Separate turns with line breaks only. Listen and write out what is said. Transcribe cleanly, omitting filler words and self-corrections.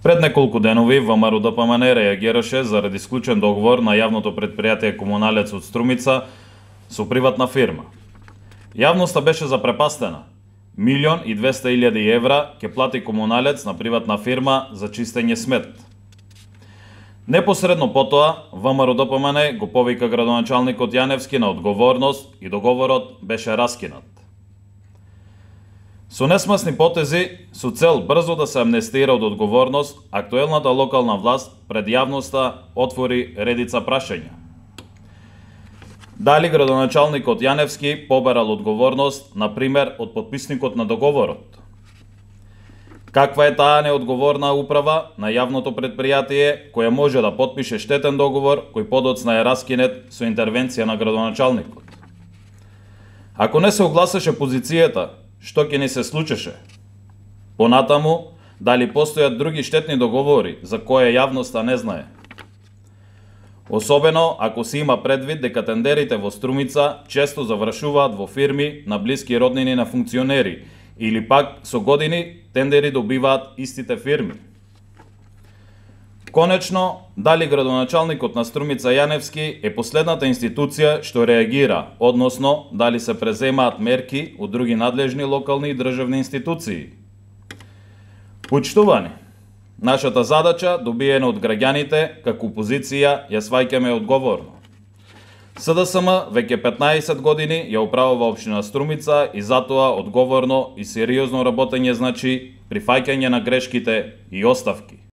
Пред неколку денови ВМРО-ДПМН реагираше заради склучен договор на јавното предпријатие Комуналец од Струмица со приватна фирма. Јавноста беше запрепастена. 1.200.000 евра ќе плати Комуналец на приватна фирма за чистење смет. Непосредно потоа, ВМРО-ДПМН го повика градоначалникот Јаневски на одговорност и договорот беше раскинат. Со несмасни потези, со цел брзо да се амнестира од одговорност, актуелната локална власт пред јавноста отвори редица прашања. Дали градоначалникот Јаневски побарал одговорност, например, од потписникот на договорот? Каква е таа неодговорна управа на јавното предпријатие која може да потпише штетен договор кој подоцна е раскинет со интервенција на градоначалникот? Ако не се огласеше позицијата, што ќе ни се случеше? Понатаму, дали постојат други штетни договори за кои јавноста не знае? Особено ако се има предвид дека тендерите во Струмица често завршуваат во фирми на блиски роднини на функционери или пак со години тендери добиваат истите фирми. Конечно, дали градоначалникот на Струмица Јаневски е последната институција што реагира, односно дали се преземаат мерки од други надлежни локални и државни институции. Почитувани, нашата задача, добиена од граѓаните, како опозиција, ја сваќаме одговорно. СДСМ веќе 15 години ја управува општина Струмица и затоа одговорно и сериозно работење значи прифаќање на грешките и оставки.